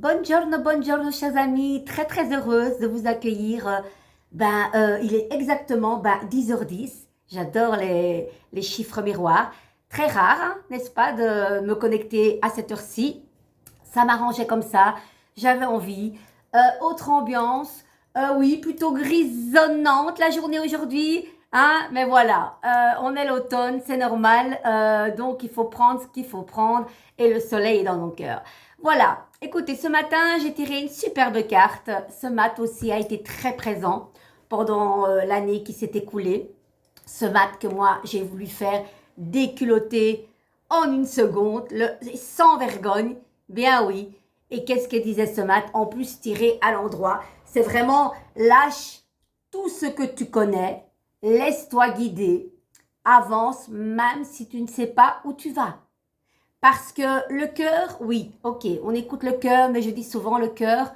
Buongiorno chers amis, très heureuse de vous accueillir. Il est exactement 10h10. J'adore les chiffres miroirs. Très rare, hein, n'est-ce pas, de me connecter à cette heure-ci. Ça m'arrangeait comme ça, j'avais envie. Autre ambiance, oui, plutôt grisonnante la journée aujourd'hui. Hein, mais voilà, on est l'automne, c'est normal, donc il faut prendre ce qu'il faut prendre et le soleil est dans mon cœur. Voilà, écoutez, ce matin, j'ai tiré une superbe carte. Ce mat aussi a été très présent pendant l'année qui s'est écoulée. Ce mat que moi, j'ai voulu faire déculotter en une seconde, sans vergogne. Bien oui. Et qu'est-ce que disait ce mat? En plus, tiré à l'endroit. C'est vraiment lâche tout ce que tu connais, laisse-toi guider, avance même si tu ne sais pas où tu vas. Parce que le cœur, oui, ok, on écoute le cœur, mais je dis souvent le cœur,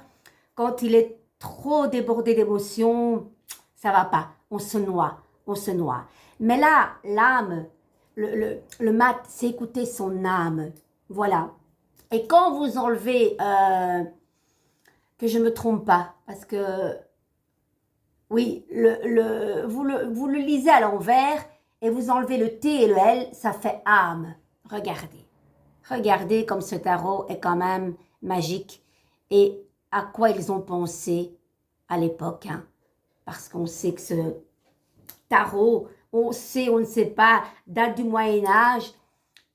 quand il est trop débordé d'émotions, ça va pas, on se noie, on se noie. Mais là, l'âme, le mat, c'est écouter son âme, voilà. Et quand vous enlevez, que je me trompe pas, parce que, oui, vous le lisez à l'envers, et vous enlevez le T et le L, ça fait âme, regardez. Regardez comme ce tarot est quand même magique et à quoi ils ont pensé à l'époque. Hein. Parce qu'on sait que ce tarot, on sait, on ne sait pas, date du Moyen-Âge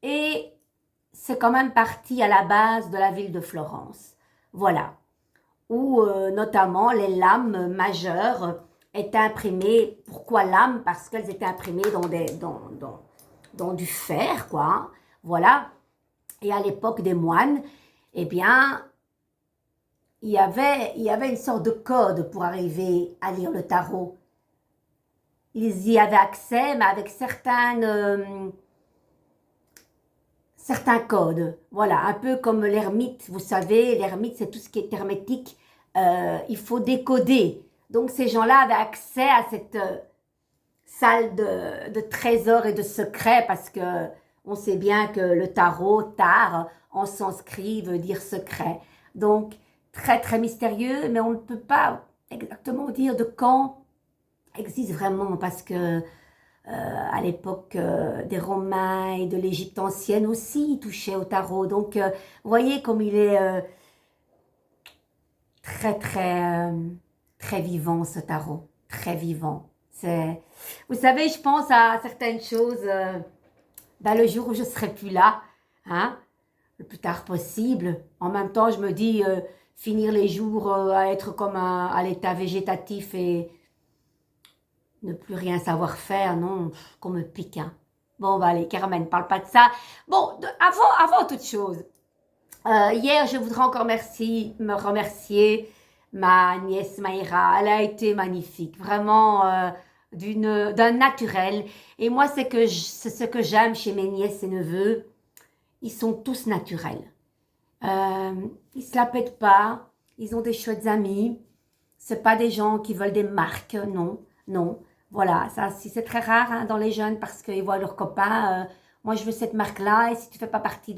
et c'est quand même parti à la base de la ville de Florence. Voilà. Où notamment les lames majeures étaient imprimées. Pourquoi lames? Parce qu'elles étaient imprimées dans du fer, quoi. Hein. Voilà. Et à l'époque des moines, eh bien, il y avait une sorte de code pour arriver à lire le tarot. Ils y avaient accès, mais avec certains codes. Voilà, un peu comme l'ermite, vous savez, l'ermite, c'est tout ce qui est hermétique. Il faut décoder. Donc, ces gens-là avaient accès à cette salle de trésors et de secrets parce que on sait bien que le tarot, tar, en sanskrit, veut dire secret. Donc, très mystérieux, mais on ne peut pas exactement dire de quand existe vraiment, parce que à l'époque des Romains et de l'Égypte ancienne aussi, ils touchaient au tarot. Donc, vous voyez comme il est très vivant, ce tarot. Très vivant. Vous savez, je pense à certaines choses... le jour où je serai plus là, hein, le plus tard possible. En même temps, je me dis, finir les jours à être comme à l'état végétatif et ne plus rien savoir faire, non, qu'on me pique. Hein. Bon, allez, Carmen, parle pas de ça. Bon, avant toute chose, hier, je voudrais encore me remercier ma nièce Maïra. Elle a été magnifique, vraiment d'un naturel. Et moi, c'est ce que j'aime chez mes nièces et neveux. Ils sont tous naturels. Ils se la pètent pas. Ils ont des chouettes amis. C'est pas des gens qui veulent des marques, non. Voilà, ça, c'est très rare hein, dans les jeunes parce qu'ils voient leurs copains. Moi, je veux cette marque-là et si tu fais pas partie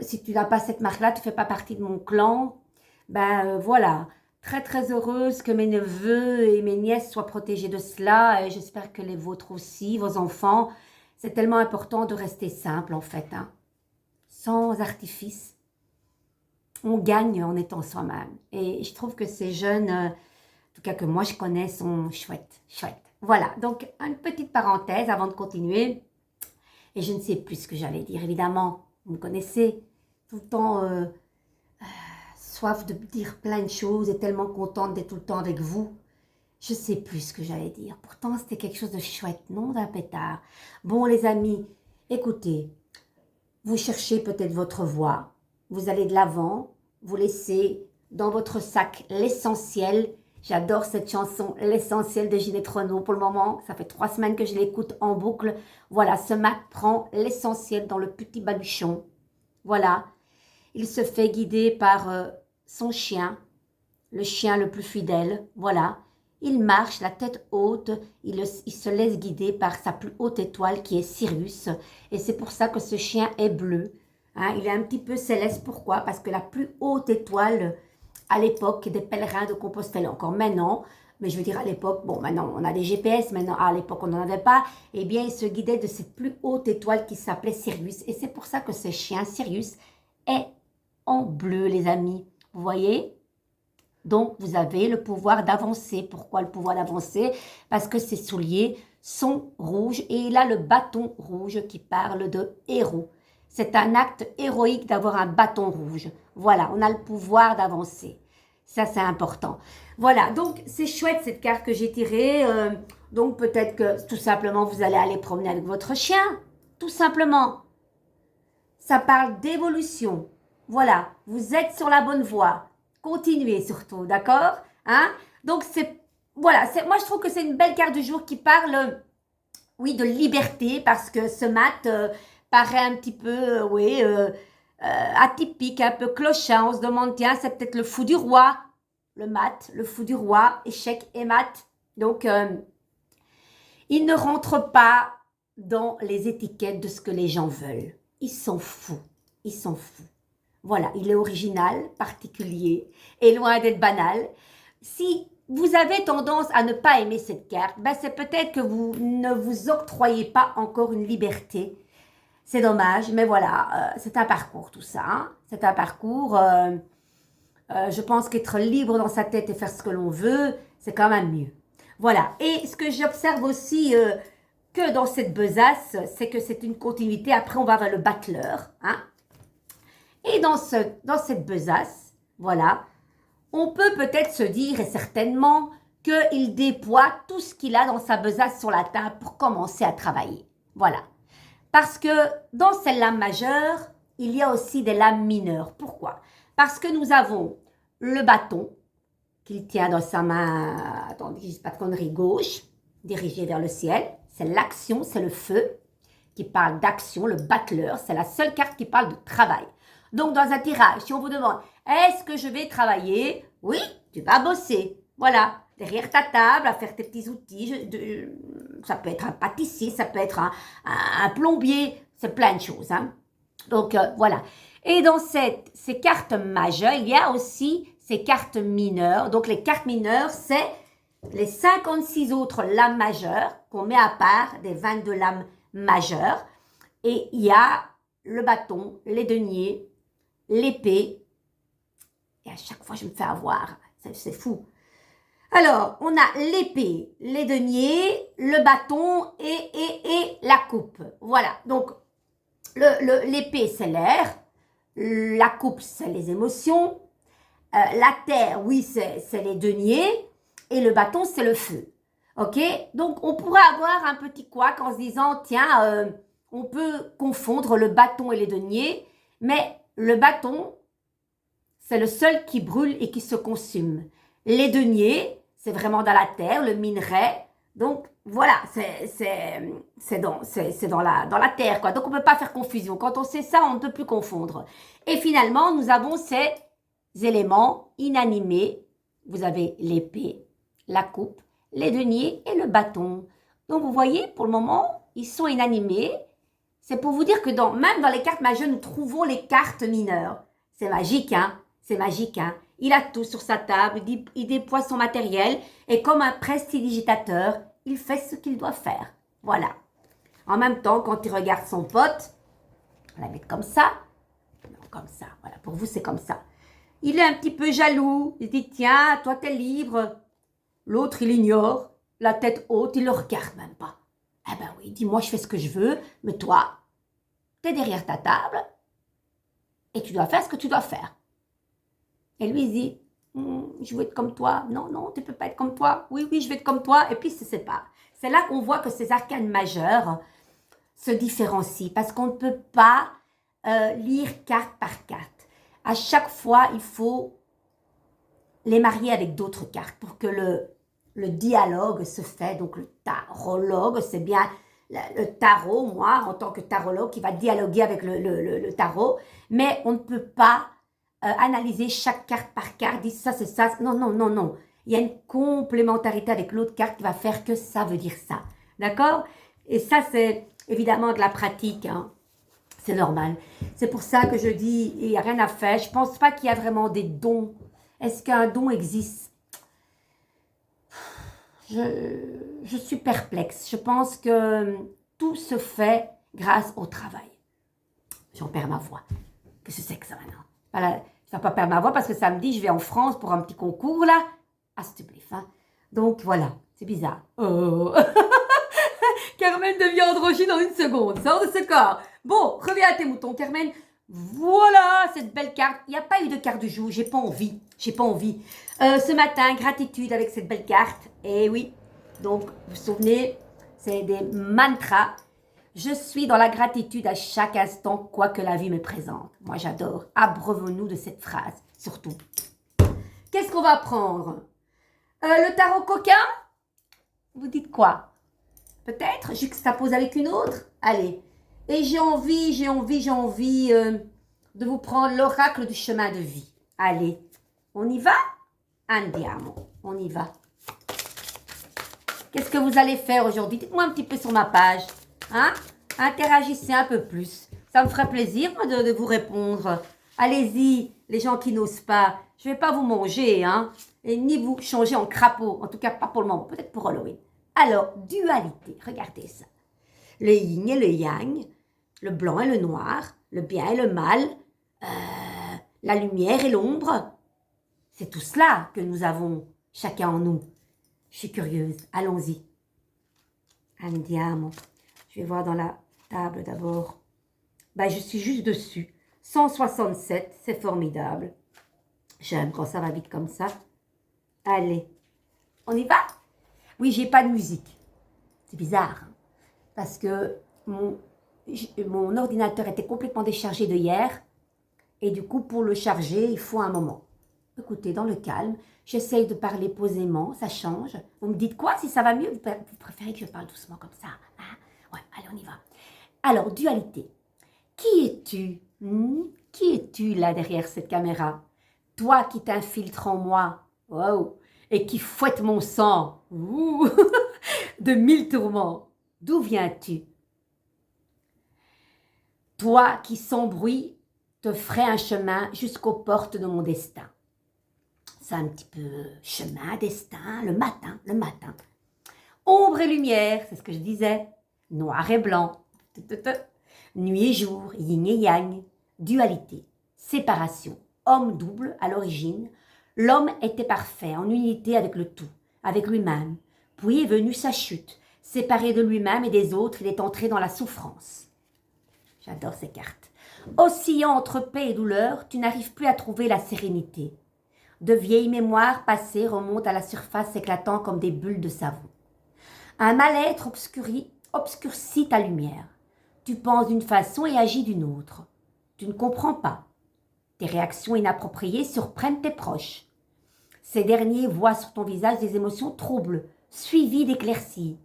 si tu n'as pas cette marque-là, tu fais pas partie de mon clan. Voilà, très heureuse que mes neveux et mes nièces soient protégés de cela et j'espère que les vôtres aussi, vos enfants. C'est tellement important de rester simple en fait, hein, sans artifice. On gagne en étant soi-même et je trouve que ces jeunes, en tout cas que moi je connais, sont chouettes. Voilà, donc une petite parenthèse avant de continuer et je ne sais plus ce que j'allais dire, évidemment, vous me connaissez, tout le temps... soif de dire plein de choses et tellement contente d'être tout le temps avec vous. Je sais plus ce que j'allais dire. Pourtant, c'était quelque chose de chouette, non, d'un pétard. Bon, les amis, écoutez, vous cherchez peut-être votre voie, vous allez de l'avant, vous laissez dans votre sac l'essentiel. J'adore cette chanson, l'essentiel de Ginette Renaud. Pour le moment, ça fait 3 semaines que je l'écoute en boucle. Voilà, ce mat prend l'essentiel dans le petit baluchon. Voilà, il se fait guider par... son chien, le chien le plus fidèle, voilà. Il marche la tête haute, il se laisse guider par sa plus haute étoile qui est Sirius. Et c'est pour ça que ce chien est bleu. Hein, il est un petit peu céleste. Pourquoi? Parce que la plus haute étoile à l'époque des pèlerins de Compostelle, encore maintenant, mais je veux dire à l'époque, bon maintenant on a des GPS, maintenant à l'époque on n'en avait pas, eh bien il se guidait de cette plus haute étoile qui s'appelait Sirius. Et c'est pour ça que ce chien Sirius est en bleu, les amis. Vous voyez? Donc vous avez le pouvoir d'avancer. Pourquoi le pouvoir d'avancer? Parce que ses souliers sont rouges et il a le bâton rouge qui parle de héros. C'est un acte héroïque d'avoir un bâton rouge. Voilà, on a le pouvoir d'avancer. Ça, c'est important. Voilà, donc c'est chouette cette carte que j'ai tirée. Donc peut-être que tout simplement, vous allez aller promener avec votre chien. Tout simplement. Ça parle d'évolution. Voilà, vous êtes sur la bonne voie. Continuez surtout, d'accord? Hein? Donc voilà, moi je trouve que c'est une belle carte du jour qui parle, oui, de liberté, parce que ce mat paraît un petit peu, oui, atypique, un peu clochard. On se demande, tiens, c'est peut-être le fou du roi, le mat, le fou du roi, échec et mat. Donc, il ne rentre pas dans les étiquettes de ce que les gens veulent. Il s'en fout, il s'en fout. Voilà, il est original, particulier et loin d'être banal. Si vous avez tendance à ne pas aimer cette carte, ben c'est peut-être que vous ne vous octroyez pas encore une liberté. C'est dommage, mais voilà, c'est un parcours tout ça. Hein. C'est un parcours, je pense qu'être libre dans sa tête et faire ce que l'on veut, c'est quand même mieux. Voilà, et ce que j'observe aussi que dans cette besace, c'est que c'est une continuité. Après, on va vers le battleur, hein. Et dans cette besace, voilà, on peut peut-être se dire, et certainement, qu'il déploie tout ce qu'il a dans sa besace sur la table pour commencer à travailler. Voilà. Parce que dans ces lames majeures, il y a aussi des lames mineures. Pourquoi? Parce que nous avons le bâton qu'il tient dans sa main, attendez, je ne dis pas de conneries, gauche, dirigé vers le ciel. C'est l'action, c'est le feu qui parle d'action, le battleur. C'est la seule carte qui parle de travail. Donc, dans un tirage, si on vous demande, est-ce que je vais travailler? Oui, tu vas bosser. Voilà, derrière ta table, à faire tes petits outils. Ça peut être un pâtissier, ça peut être un plombier, c'est plein de choses. Hein. Donc, voilà. Et dans ces cartes majeures, il y a aussi ces cartes mineures. Donc, les cartes mineures, c'est les 56 autres lames majeures qu'on met à part des 22 lames majeures. Et il y a le bâton, les deniers, l'épée, et à chaque fois je me fais avoir, c'est fou. Alors, on a l'épée, les deniers, le bâton et la coupe. Voilà, donc l'épée c'est l'air, la coupe c'est les émotions, la terre, oui, c'est les deniers, et le bâton c'est le feu. Ok, donc on pourrait avoir un petit couac en se disant, tiens, on peut confondre le bâton et les deniers, mais le bâton, c'est le seul qui brûle et qui se consume. Les deniers, c'est vraiment dans la terre, le minerai. Donc, voilà, c'est dans la terre, quoi. Donc, on ne peut pas faire confusion. Quand on sait ça, on ne peut plus confondre. Et finalement, nous avons ces éléments inanimés. Vous avez l'épée, la coupe, les deniers et le bâton. Donc, vous voyez, pour le moment, ils sont inanimés. C'est pour vous dire que même dans les cartes majeures, nous trouvons les cartes mineures. C'est magique, hein? C'est magique, hein? Il a tout sur sa table, il déploie son matériel et comme un prestidigitateur, il fait ce qu'il doit faire. Voilà. En même temps, quand il regarde son pote, on va la mettre comme ça. Non, comme ça. Voilà, pour vous, c'est comme ça. Il est un petit peu jaloux. Il dit, tiens, toi, t'es libre. L'autre, il ignore, la tête haute, il le regarde même pas. Eh ben oui, dis-moi, je fais ce que je veux, mais toi, tu es derrière ta table et tu dois faire ce que tu dois faire. Et lui, il dit, je veux être comme toi. Non, non, tu ne peux pas être comme toi. Oui, oui, je vais être comme toi. Et puis, ils se séparent. C'est là qu'on voit que ces arcanes majeures se différencient parce qu'on ne peut pas lire carte par carte. À chaque fois, il faut les marier avec d'autres cartes pour que le dialogue se fait. Donc, le tarologue, c'est bien le tarot, moi, en tant que tarologue, qui va dialoguer avec le tarot. Mais on ne peut pas analyser chaque carte par carte, dire ça, c'est ça. Non, non, non, non. Il y a une complémentarité avec l'autre carte qui va faire que ça veut dire ça. D'accord? Et ça, c'est évidemment de la pratique. Hein. C'est normal. C'est pour ça que je dis, il n'y a rien à faire. Je ne pense pas qu'il y a vraiment des dons. Est-ce qu'un don existe? Je suis perplexe. Je pense que tout se fait grâce au travail. J'en perds ma voix. Qu'est-ce que c'est que ça maintenant? Voilà, je ne vais pas perdre ma voix parce que samedi, je vais en France pour un petit concours là. Ah, s'il te plaît. Hein. Donc voilà, c'est bizarre. Oh. Carmen devient androgyne en une seconde. Sors de ce corps. Bon, reviens à tes moutons, Carmen. Voilà cette belle carte. Il n'y a pas eu de carte du jour. J'ai pas envie. J'ai pas envie. Ce matin, gratitude avec cette belle carte. Eh oui. Donc, vous vous souvenez, c'est des mantras. Je suis dans la gratitude à chaque instant, quoi que la vie me présente. Moi, j'adore. Abreuvons-nous de cette phrase, surtout. Qu'est-ce qu'on va prendre? Le tarot coquin? Vous dites quoi? Peut-être juxtapose avec une autre? Allez. Et j'ai envie de vous prendre l'oracle du chemin de vie. Allez, on y va? Andiamo, on y va. Qu'est-ce que vous allez faire aujourd'hui? Dites-moi un petit peu sur ma page. Hein? Interagissez un peu plus. Ça me ferait plaisir moi, de vous répondre. Allez-y, les gens qui n'osent pas. Je ne vais pas vous manger, hein? Et ni vous changer en crapaud. En tout cas, pas pour le moment. Peut-être pour Halloween. Alors, dualité. Regardez ça. Le yin et le yang, le blanc et le noir, le bien et le mal, la lumière et l'ombre. C'est tout cela que nous avons chacun en nous. Je suis curieuse. Allons-y. Andiamo. Je vais voir dans la table d'abord. Ben, je suis juste dessus. 167, c'est formidable. J'aime quand ça va vite comme ça. Allez, on y va? Oui, j'ai pas de musique. C'est bizarre. Hein? Parce que mon ordinateur était complètement déchargé de hier. Et du coup, pour le charger, il faut un moment. Écoutez, dans le calme, j'essaye de parler posément, ça change. Vous me dites quoi si ça va mieux? Vous préférez que je parle doucement comme ça? Hein? Ouais, allez, on y va. Alors, dualité. Qui es-tu? Qui es-tu là derrière cette caméra? Toi qui t'infiltres en moi, wow, et qui fouette mon sang, de 1000 tourments. D'où viens-tu? Toi qui sans bruit te ferais un chemin jusqu'aux portes de mon destin. C'est un petit peu chemin, destin, le matin. Ombre et lumière, c'est ce que je disais. Noir et blanc. Nuit et jour, yin et yang. Dualité, séparation. Homme double à l'origine. L'homme était parfait, en unité avec le tout, avec lui-même. Puis est venue sa chute. Séparé de lui-même et des autres, il est entré dans la souffrance. J'adore ces cartes. Oscillant entre paix et douleur, tu n'arrives plus à trouver la sérénité. De vieilles mémoires passées remontent à la surface éclatant comme des bulles de savon. Un mal-être obscurcit ta lumière. Tu penses d'une façon et agis d'une autre. Tu ne comprends pas. Tes réactions inappropriées surprennent tes proches. Ces derniers voient sur ton visage des émotions troubles, suivies d'éclaircies.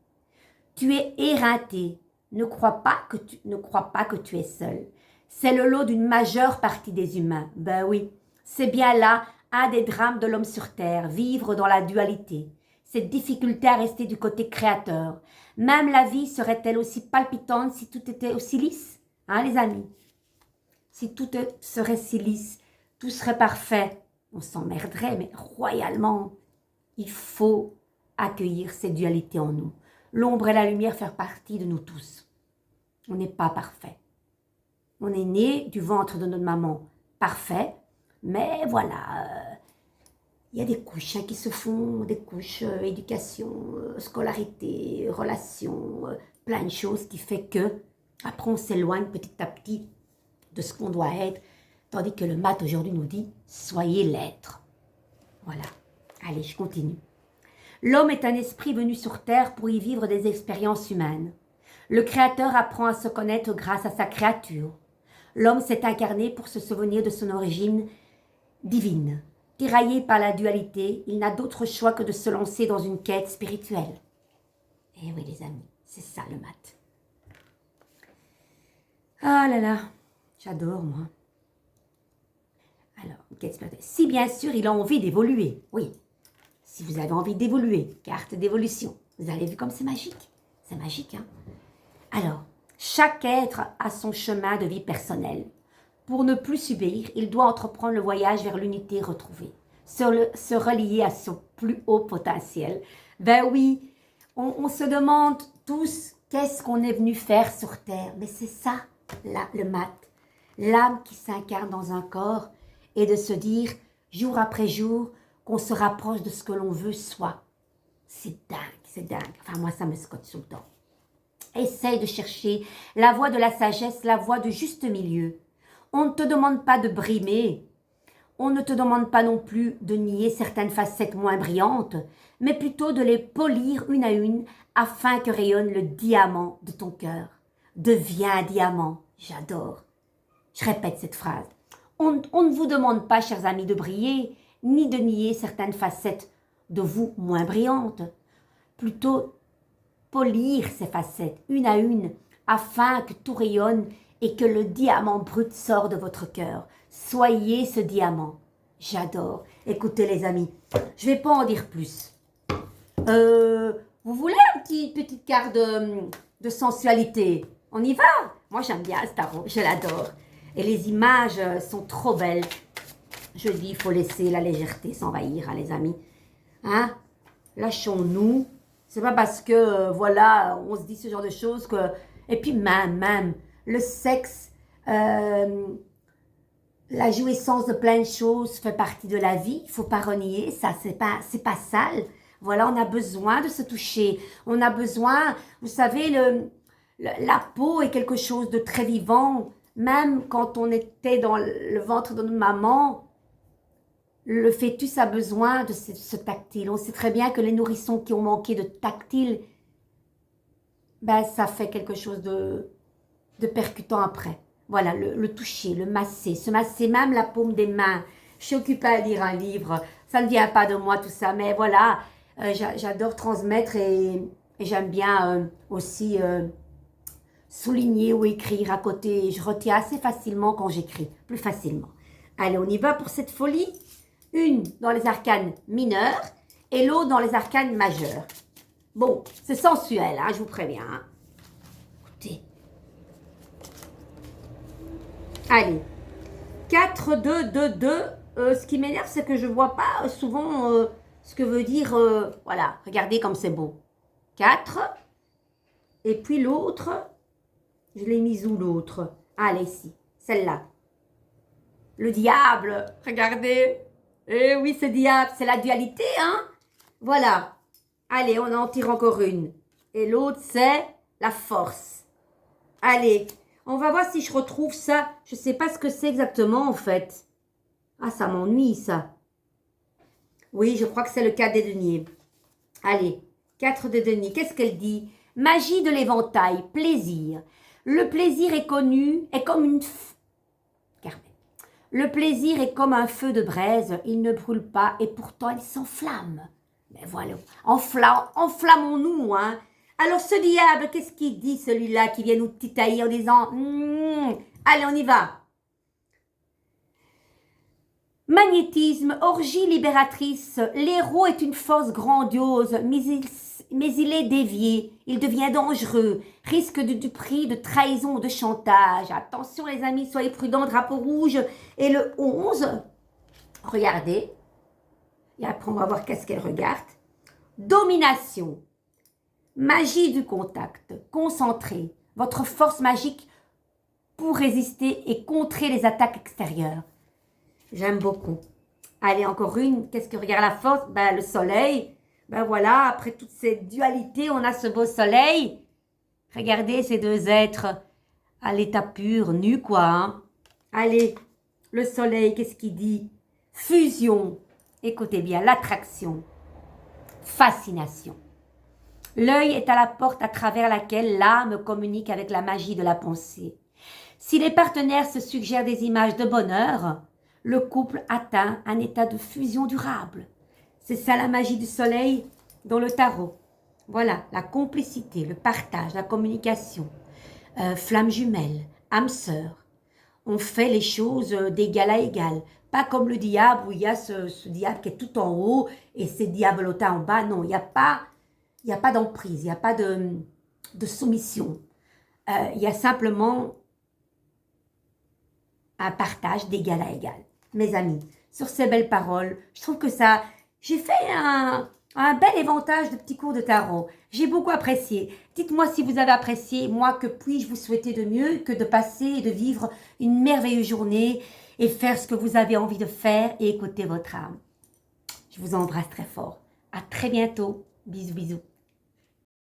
Tu es éreinté. Ne crois pas que tu es seul. C'est le lot d'une majeure partie des humains. Ben oui, c'est bien là un des drames de l'homme sur terre, vivre dans la dualité. Cette difficulté à rester du côté créateur. Même la vie serait-elle aussi palpitante si tout était aussi lisse? Hein, les amis? Si tout serait si lisse, tout serait parfait. On s'emmerderait, mais royalement. Il faut accueillir cette dualité en nous. L'ombre et la lumière faire partie de nous tous. On n'est pas parfait. On est né du ventre de notre maman parfait, mais voilà, il y a des couches qui se font, des couches éducation, scolarité, relations, plein de choses qui fait que après on s'éloigne petit à petit de ce qu'on doit être, tandis que le maths aujourd'hui nous dit « soyez l'être ». Voilà, allez, je continue. L'homme est un esprit venu sur terre pour y vivre des expériences humaines. Le Créateur apprend à se connaître grâce à sa créature. L'homme s'est incarné pour se souvenir de son origine divine. Tiraillé par la dualité, il n'a d'autre choix que de se lancer dans une quête spirituelle. Eh oui les amis, c'est ça le maths. Ah là là, j'adore moi. Alors, une quête spirituelle. Si bien sûr il a envie d'évoluer, oui. Si vous avez envie d'évoluer, carte d'évolution. Vous avez vu comme c'est magique? C'est magique, hein? Alors, Chaque être a son chemin de vie personnel. Pour ne plus subir, il doit entreprendre le voyage vers l'unité retrouvée, se relier à son plus haut potentiel. Ben oui, on se demande tous qu'est-ce qu'on est venu faire sur Terre. Mais c'est ça, là, le mat. L'âme qui s'incarne dans un corps et de se dire, jour après jour, qu'on se rapproche de ce que l'on veut soi. C'est dingue, c'est dingue. Enfin, moi, ça me scotte tout le temps. Essaye de chercher la voie de la sagesse, la voie du juste milieu. On ne te demande pas de brimer. On ne te demande pas non plus de nier certaines facettes moins brillantes, mais plutôt de les polir une à une afin que rayonne le diamant de ton cœur. Deviens diamant. J'adore. Je répète cette phrase. On ne vous demande pas, chers amis, de briller, ni de nier certaines facettes de vous moins brillantes. Plutôt polir ces facettes, une à une, afin que tout rayonne et que le diamant brut sorte de votre cœur. Soyez ce diamant. J'adore. Écoutez les amis, je ne vais pas en dire plus. Vous voulez une petite carte de sensualité? On y va? Moi j'aime bien ce tarot, je l'adore. Et les images sont trop belles. Je dis, il faut laisser la légèreté s'envahir, hein, les amis. Hein? Lâchons-nous. C'est pas parce que, voilà, on se dit ce genre de choses que... Et puis même, le sexe, la jouissance de plein de choses fait partie de la vie. Il faut pas renier, ça, c'est pas sale. Voilà, on a besoin de se toucher. On a besoin, vous savez, la peau est quelque chose de très vivant. Même quand on était dans le ventre de notre maman, le fœtus a besoin de ce tactile. On sait très bien que les nourrissons qui ont manqué de tactile, ben, ça fait quelque chose de percutant après. Voilà, le toucher, le masser, se masser même la paume des mains. Je suis occupée à lire un livre, ça ne vient pas de moi tout ça, mais voilà, j'adore transmettre et j'aime bien aussi souligner ou écrire à côté. Je retiens assez facilement quand j'écris, plus facilement. Allez, on y va pour cette folie. Une dans les arcanes mineurs et l'autre dans les arcanes majeurs. Bon, c'est sensuel, hein, je vous préviens. Hein. Écoutez. Allez. 4, 2, 2, 2. Ce qui m'énerve, c'est que je ne vois pas souvent ce que veut dire... voilà, regardez comme c'est beau. 4. Et puis l'autre, je l'ai mise où l'autre? Allez, ici, celle-là. Le diable, regardez. Eh oui, ce diable, c'est la dualité, hein? Voilà. Allez, on en tire encore une. Et l'autre, c'est la force. Allez, on va voir si je retrouve ça. Je ne sais pas ce que c'est exactement, en fait. Ah, ça m'ennuie, ça. Oui, je crois que c'est le 4 des deniers. Allez, 4 des deniers. Qu'est-ce qu'elle dit? Magie de l'éventail, plaisir. Le plaisir est connu, est comme une... Le plaisir est comme un feu de braise, il ne brûle pas et pourtant il s'enflamme. Mais voilà, enflammons-nous, hein. Alors ce diable, qu'est-ce qu'il dit celui-là qui vient nous titailler en disant allez, on y va. Magnétisme, orgie libératrice, l'héros est une force grandiose, mais il est dévié, il devient dangereux, risque de duperie, de trahison ou de chantage. Attention les amis, soyez prudents, drapeau rouge. Et le 11, regardez, et après on va voir qu'est-ce qu'elle regarde. Domination, magie du contact, concentré, votre force magique pour résister et contrer les attaques extérieures. J'aime beaucoup. Allez, encore une, qu'est-ce que regarde la force? Ben, le soleil. Ben voilà, après toute cette dualité, on a ce beau soleil. Regardez ces deux êtres à l'état pur, nus quoi. Hein. Allez, le soleil, qu'est-ce qu'il dit? Fusion. Écoutez bien, l'attraction. Fascination. L'œil est à la porte à travers laquelle l'âme communique avec la magie de la pensée. Si les partenaires se suggèrent des images de bonheur, le couple atteint un état de fusion durable. C'est ça la magie du soleil dans le tarot. Voilà, la complicité, le partage, la communication, flamme jumelle, âme sœur. On fait les choses d'égal à égal. Pas comme le diable où il y a ce diable qui est tout en haut et ces diabolotins en bas. Non, il n'y a pas d'emprise, il n'y a pas de soumission. il y a simplement un partage d'égal à égal. Mes amis, sur ces belles paroles, je trouve que ça... J'ai fait un bel éventail de petits cours de tarot. J'ai beaucoup apprécié. Dites-moi si vous avez apprécié. Moi, que puis-je vous souhaiter de mieux que de passer et de vivre une merveilleuse journée et faire ce que vous avez envie de faire et écouter votre âme. Je vous embrasse très fort. À très bientôt. Bisous, bisous.